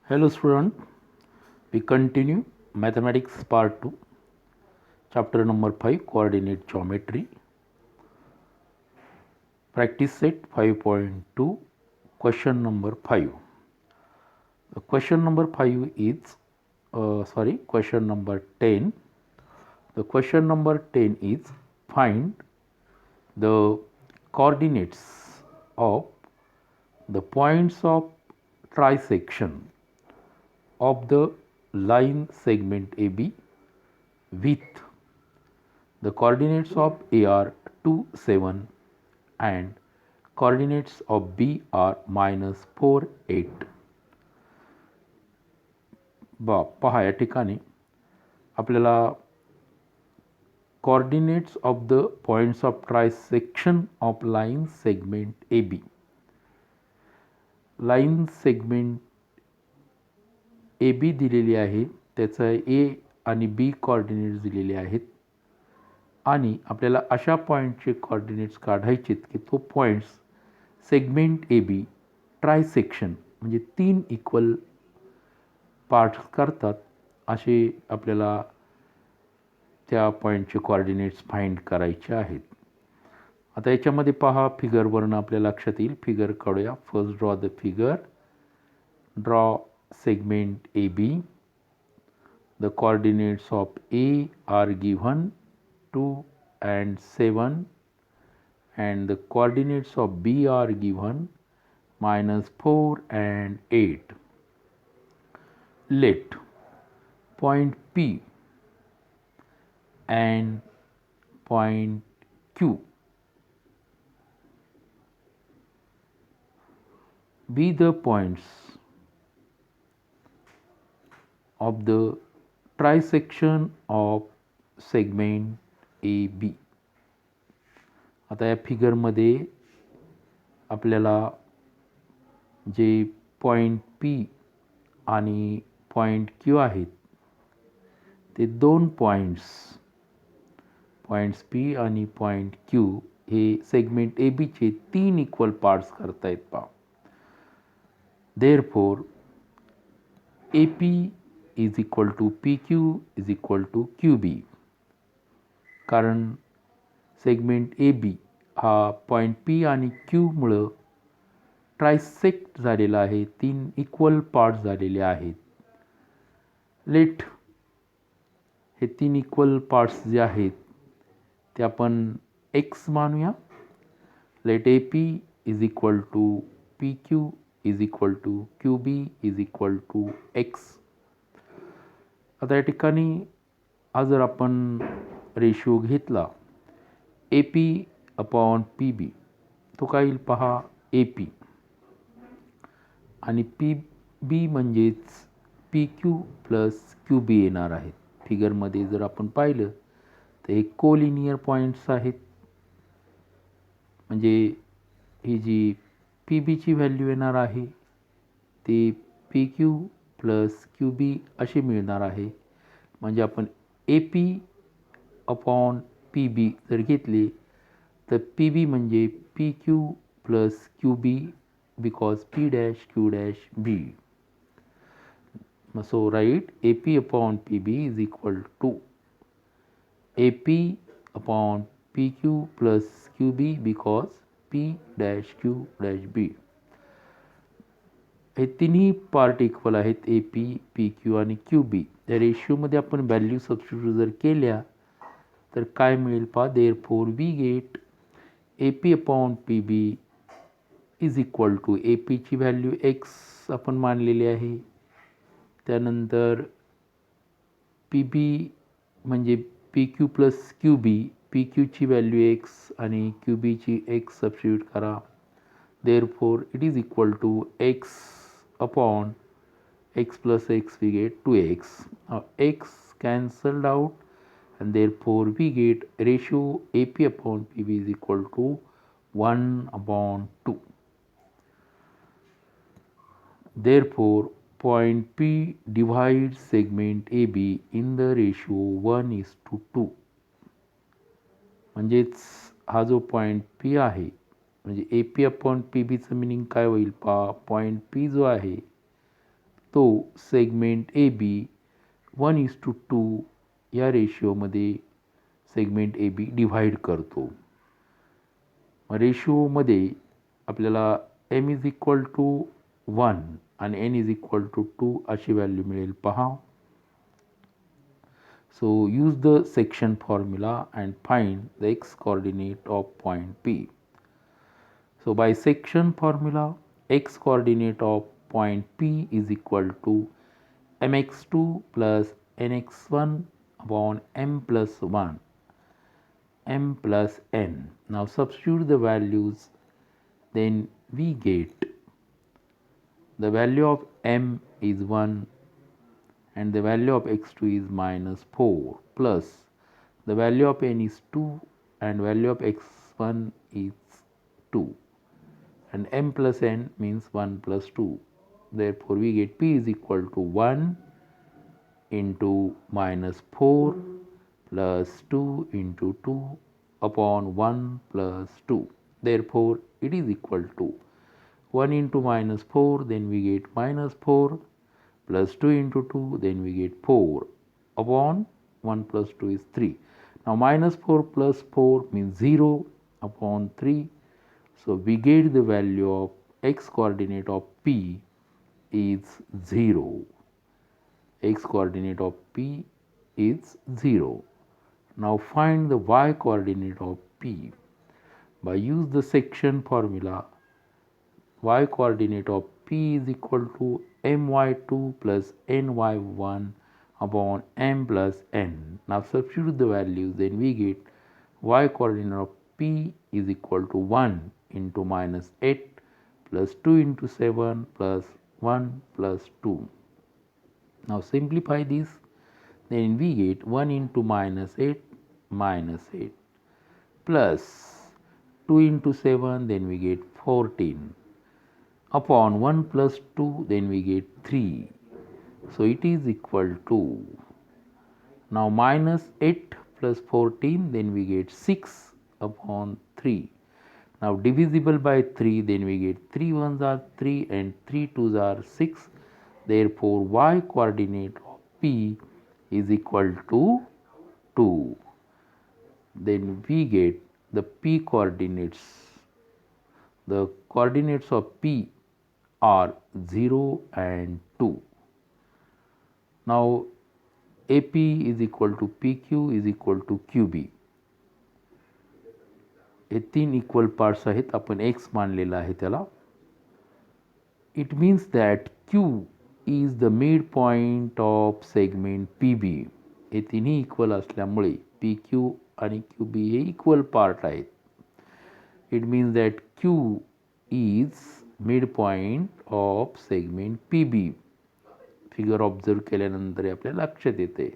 Hello student, we continue mathematics part 2, chapter number 5, coordinate geometry, practice set 5.2, question number 5. The question number 5 is, question number 10. The question number 10 is, find the coordinates of the points of trisection of the line segment AB with the coordinates of A are 2, 7 and coordinates of B are -4, 8. पहा या ठिकाणी आपल्याला coordinates of the points of trisection of line segment AB. Line segment AB दिलेली आहे, त्याचा A आणि B coordinates दिलेले आहेत आणि आपल्याला अशा पॉइंटचे कोऑर्डिनेट्स काढायचे की तो पॉइंट्स सेगमेंट AB ट्रायसेक्शन म्हणजे 3 इक्वल पार्ट्स करतात असे आपल्याला त्या पॉइंटचे कोऑर्डिनेट्स फाइंड करायचे आहेत. आता याच्यामध्ये पहा फिगरवरून आपल्या लक्षात येईल. फिगर काढूया. First draw the figure. Draw segment AB. The coordinates of A are given 2 and 7 and the coordinates of B are given -4 and 8. Let point P and point Q be the points of the trisection of segment AB. आता या फिगरमध्ये आपल्याला जे point P आणि point Q आहेत ते दोन points P आणि point Q हे segment AB चे 3 equal parts करतायत पहा. Therefore AP is equal to PQ is equal to QB. कारण सेगमेंट AB हा पॉइंट P आणि Q मुळे ट्रायसेक्ट झालेला आहे, 3 इक्वल पार्ट्स झालेले आहेत. लेट हे 3 इक्वल पार्ट्स जे आहेत ते आपण x मानूया. Let AP is equal to PQ is equal to QB is equal to x. आता या ठिकाणी हा जर आपण रेशिओ घेतला AP अपॉन PB तो काय येईल पहा. AP आणि PB म्हणजेच PQ प्लस QB येणार आहेत. फिगरमध्ये जर आपण पाहिलं तर हे कोलिनियर पॉईंट्स आहेत, म्हणजे ही जी PB ची व्हॅल्यू येणार आहे ते PQ प्लस QB असे मिळणार आहे. म्हणजे आपण AP अपॉन PB जर घेतले तर PB म्हणजे PQ plus QB because P dash Q dash B. So write AP upon PB is equal to AP upon PQ plus QB because P dash Q dash B. हे तिन्ही part equal आहेत AP, PQ आणि QB. त्या रेशिओमध्ये आपण value substitute जर केल्या तर काय मिळेल पहा. Therefore we get AP upon PB is equal to AP ची व्हॅल्यू x आपण मानलेली आहे. त्यानंतर PB म्हणजे PQ प्लस QB, PQ ची व्हॅल्यू x आणि QB ची x सबस्टिट्यूट करा. Therefore it is equal to x upon x plus x we get 2x. Now x cancelled out and therefore we get ratio AP upon PB is equal to 1 upon 2. Therefore point P divides segment AB in the ratio 1:2. म्हणजेच हा जो point P आहे म्हणजे AP upon PB चं meaning काय होईल पहा. Point P जो आहे तो सेगमेंट ए बी 1:2 या रेशिओमध्ये सेगमेंट ए बी डिव्हाइड करतो. रेशिओमध्ये आपल्याला m इज इक्वल टू 1 आणि n इज इक्वल टू 2 अशी व्हॅल्यू मिळेल पहा. So use the section formula and find the x coordinate of point P. So by section formula, x coordinate of point P is equal to mx2 plus nx1 upon m plus 1 m plus n. Now substitute the values, then we get the value of m is 1 and the value of x2 is -4 plus the value of n is 2 and value of x1 is 2 and m plus n means 1 plus 2. Therefore, we get p is equal to 1 into -4 plus 2 into 2 upon 1 plus 2. Therefore, it is equal to 1 into -4, then we get -4 plus 2 into 2, then we get 4 upon 1 plus 2 is 3. Now -4 plus 4 means 0 upon 3. So we get the value of x coordinate of P is 0. X coordinate of P is 0. Now find the y coordinate of P. By use the section formula, y coordinate of P is equal to my2 plus ny1 upon m plus n. Now substitute the values, then we get y coordinate of P is equal to 1 into -8 plus 2 into 7 plus 1 plus 2. Now simplify this, then we get 1 into -8 plus 2 into 7, then we get 14 upon 1 plus 2, then we get 3. So it is equal to, now -8 plus 14, then we get 6 upon 3. Now divisible by 3, then we get 3 ones are 3 and 3 twos are 6. Therefore, y coordinate of P is equal to 2. Then we get the P coordinates. The coordinates of P are 0 and 2. Now AP is equal to PQ is equal to QB. हे 3 equal parts आहेत, आपण x मानलेला आहे त्याला. It means that Q is the mid point of segment PB. हे तिन्ही equal असल्यामुळे PQ आणि QB हे इक्वल पार्ट आहेत. It means that Q is midpoint of segment PB. Figure observe केल्यानंतर आपल्याला लक्षात येते.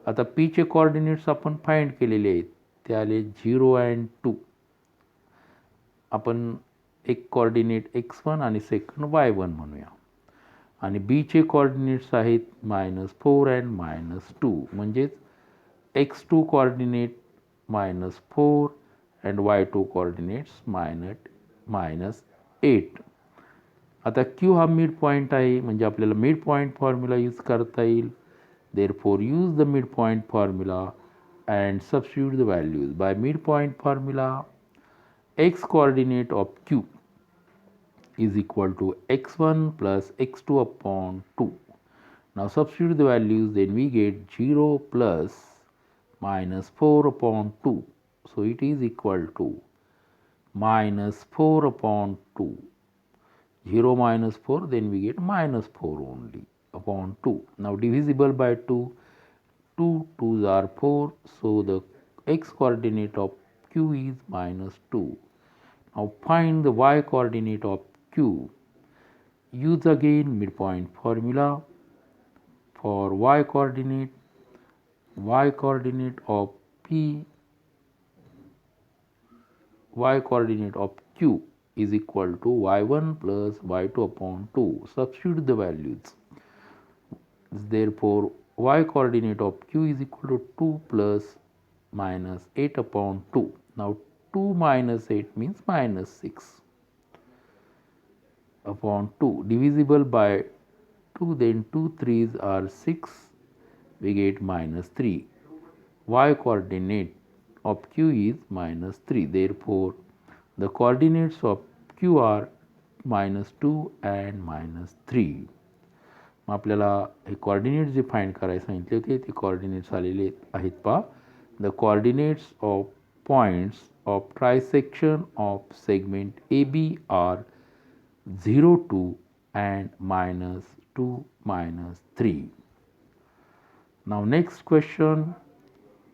आता पीचे कोऑर्डिनेट्स आपण फाइंड केलेले आहेत, ते आले 0 and 2. आपण एक कोऑर्डिनेट x1 आणि सेकंड y1 म्हणूया आणि बीचे कोऑर्डिनेट्स आहेत -4 and -2, म्हणजेच x2 coordinate -4 and y2 coordinates -8. आता Q हा मिड पॉइंट आहे, म्हणजे आपल्याला मिड पॉइंट फॉर्म्युला यूज करता येईल. Therefore, use the midpoint formula and substitute the values. By midpoint formula, x coordinate of Q is equal to x1 plus x2 upon 2. Now substitute the values, then we get 0 plus -4 upon 2. So it is equal to -4 upon 2. 0 minus 4, then we get -4 only upon 2. Now divisible by 2, 2 2s are 4, so the x coordinate of Q is -2. Now find the y coordinate of Q. Use again midpoint formula. For y coordinate of P, y coordinate of Q is equal to y1 plus y2 upon 2. Substitute the values. Therefore, y coordinate of Q is equal to 2 plus -8 upon 2. Now 2 minus 8 means -6 upon 2. Divisible by 2, then 2 3s are 6, we get minus 3. Y coordinate of Q is minus 3. Therefore, the coordinates of Q are minus 2 and minus 3. मग आपल्याला हे coordinates जे find करायला सांगितले होते ते coordinates आलेले आहेत पहा. The coordinates of points of trisection of segment AB are 0, 2 and minus 2, minus 3. Now next question,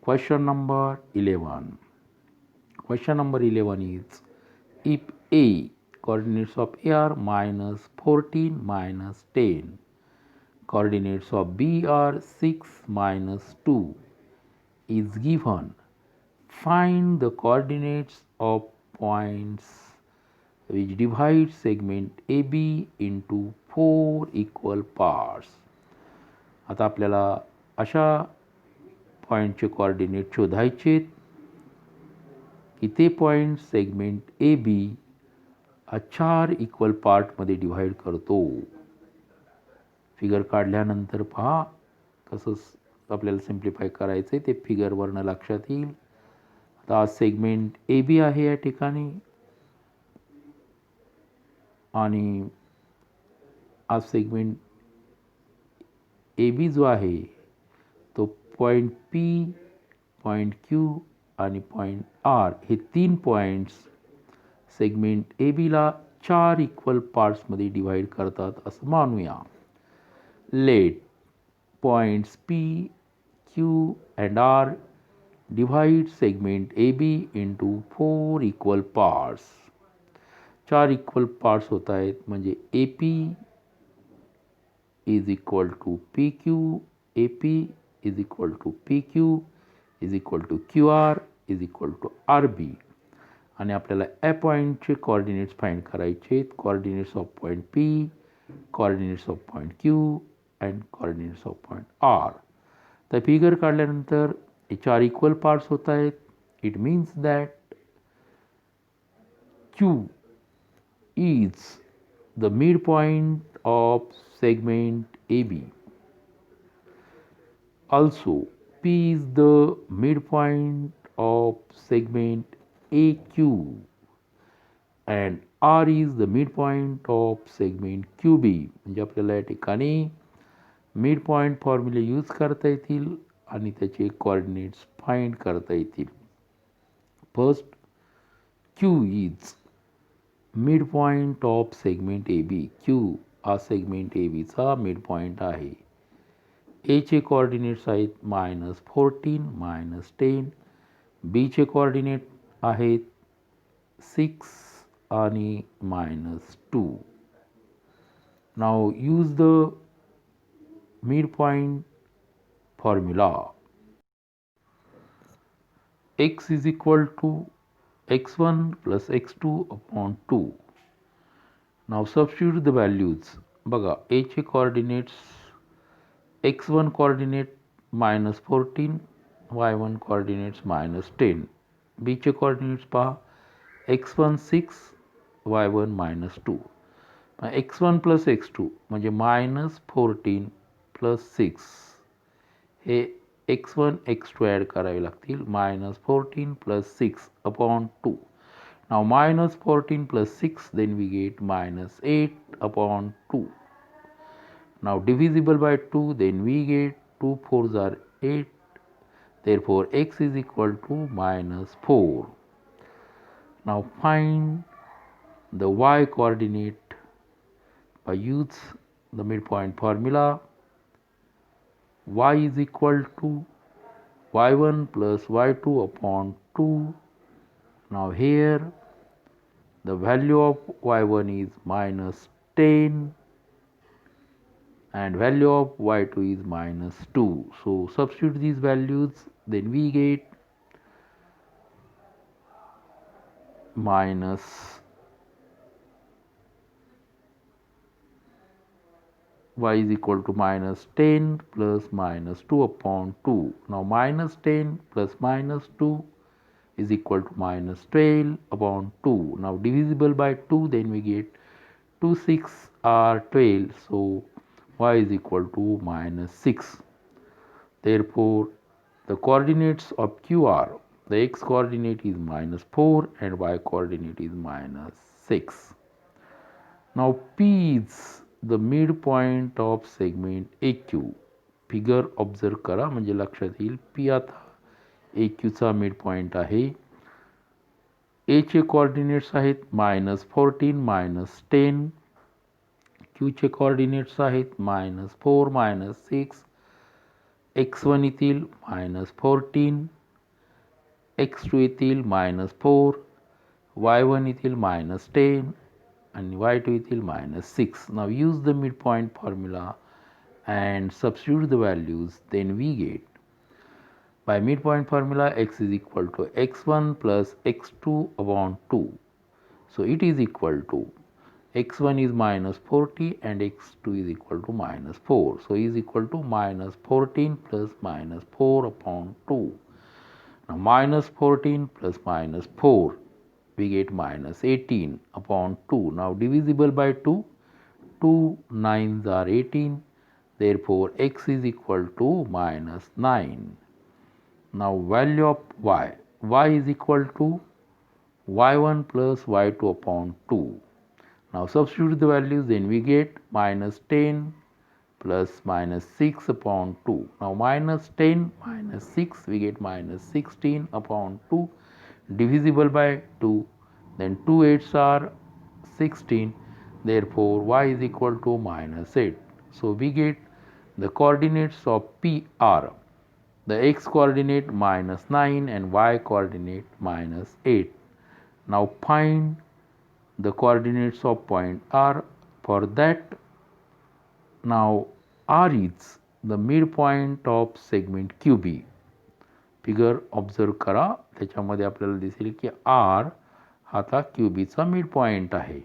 question number 11. Question number 11 is, if A, coordinates of A are minus 14, minus 10, coordinates of B are 6, minus 2 is given, find the coordinates of points which divide segment AB into 4 equal parts. आता आपल्याला अशा पॉईंटचे coordinate शोधायचे की ते point segment A B 4 equal पार्टमध्ये divide करतो. Figure काढल्यानंतर पहा कसं आपल्याला सिम्प्लिफाय करायचं आहे ते फिगरवरनं लक्षात येईल. आता सेगमेंट ए बी आहे या ठिकाणी आणि हा सेगमेंट ए बी जो आहे तो पॉईंट पी, पॉईंट क्यू आणि पॉईंट आर हे 3 पॉईंट्स सेगमेंट ए बीला 4 इक्वल पार्ट्समध्ये डिव्हाइड करतात असं मानूया. Let points P, Q and R divide segment A B into 4 equal parts. 4 equal parts होत आहेत म्हणजे A P is equal to PQ, AP is equal to PQ is equal to QR is equal to RB. आणि आपल्याला या पॉईंटचे coordinates find करायचे आहेत. Coordinates of point P, coordinates of point Q and coordinates of point R. तर figure काढल्यानंतर हे 4 equal parts होत आहेत. It means that Q is the midpoint of segment AB. Also, P is the midpoint of segment AQ and R is the midpoint of segment QB. म्हणजे आपल्याला या ठिकाणी midpoint फॉर्म्युले use करता येतील आणि त्याचे कोऑर्डिनेट्स फाइंड करता येतील. First, Q is midpoint of segment AB. Q हा सेगमेंट ए बीचा मिडपॉईंट आहे. एचे कोऑर्डिनेट्स आहेत मायनस 14, मायनस 10. बीचे कोऑर्डिनेट आहेत 6 आणि minus 2. Now use the midpoint formula. X is equal to x1 plus x2 upon 2. Now substitute the values. बघा A चे coordinates x1 coordinate minus 14, y1 coordinates minus 10. B चे coordinates पहा x1 6, y1 minus 2. x1 plus x2 म्हणजे minus 14 plus 6 हे x1 x2 add करावे लागतील. minus 14 plus 6 upon 2. Now minus 14 plus 6, then we get minus 8 upon 2. Now divisible by 2, then we get 2 4s are 8. Therefore x is equal to minus 4. Now find the y coordinate by use the midpoint formula. Y is equal to y1 plus y2 upon 2. Now here the value of y1 is minus 10 and value of y2 is minus 2. So substitute these values, then we get minus y is equal to minus 10 plus minus 2 upon 2. Now minus 10 plus minus 2 is equal to minus 12 upon 2. Now divisible by 2, then we get 2 6 are 12. So y is equal to minus 6. Therefore, the coordinates of Q are, the x coordinate is minus 4 and y coordinate is minus 6. Now P is the midpoint of segment AQ. Figure observe करा म्हणजे लक्षात येईल. P आता AQ चा midpoint आहे. A चे coordinates आहेत -14 -10. Q चे कोऑर्डिनेट्स आहेत -4 -6. x1 येथील -14, x2 येथील -4, y1 येथील -10 and y2 येथील -6. Now use the midpoint formula and substitute the values, then we get, by midpoint formula, x is equal to x1 plus x2 upon 2. So it is equal to x1 is -40 and x2 is equal to -4. So is equal to -14 plus -4 upon 2. Now -14 plus -4, we get -18 upon 2. Now divisible by 2, 2 9s are 18. Therefore, x is equal to -9. Now value of y is equal to y1 plus y2 upon 2. Now substitute the values, then we get -10 plus -6 upon 2. Now -10 -6, we get -16 upon 2, divisible by 2, then 2 8s are 16. Therefore, y is equal to -8. So we get the coordinates of P are the x coordinate -9 and y coordinate -8. Now find the coordinates of point R. For that, now R is the midpoint of segment QB. Figure observe करा, त्याच्यामध्ये आपल्याला दिसेल की R आता QB चा midpoint आहे.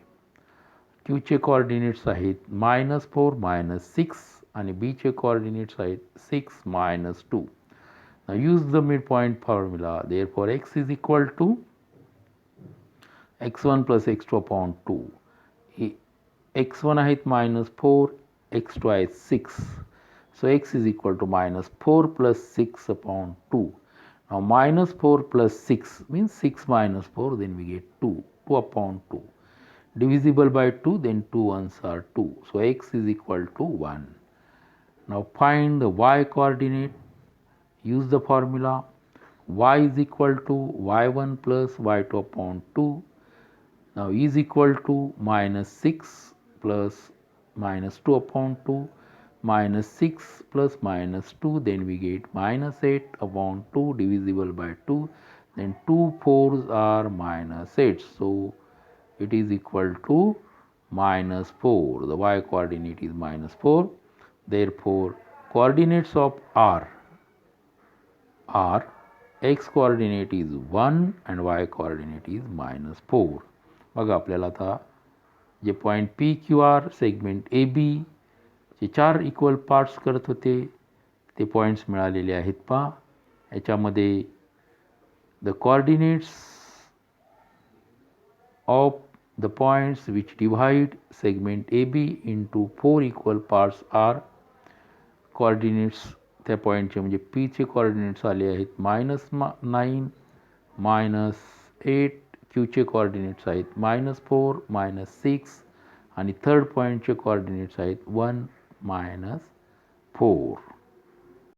Q चे coordinates आहेत -4 -6 आणि B चे कोऑर्डिनेट्स आहेत 6 -2. Now use the midpoint formula. Therefore, x is equal to x1 plus x2 upon 2. x1 आहेत -4, x2 आहेत 6. So x is equal to -4 plus 6 upon 2. Now -4 plus 6 means 6 minus 4, then we get 2. 2 upon 2. Divisible by 2, then 2 ones are 2. So x is equal to 1. Now find the y coordinate. Use the formula. Y is equal to y1 plus y2 upon 2. Now is equal to -6 plus -2 upon 2, -6 plus -2, then we get -8 upon 2, divisible by 2, then 2 4s are -8. So it is equal to -4. The y coordinate is -4. Therefore, coordinates of R are x coordinate is 1 and y coordinate is -4. बघा आपल्याला आता जे point PQR segment AB जे 4 equal parts करत होते ते points मिळालेले आहेत. पहा याच्यामध्ये the coordinates of the points which divide segment AB into 4 equal parts are. Coordinates त्या पॉईंटचे म्हणजे P चे कोऑर्डिनेट्स आले आहेत -9 -8. Q चे कोऑर्डिनेट्स आहेत -4 -6 आणि थर्ड पॉईंटचे कोऑर्डिनेट्स आहेत 1 -4.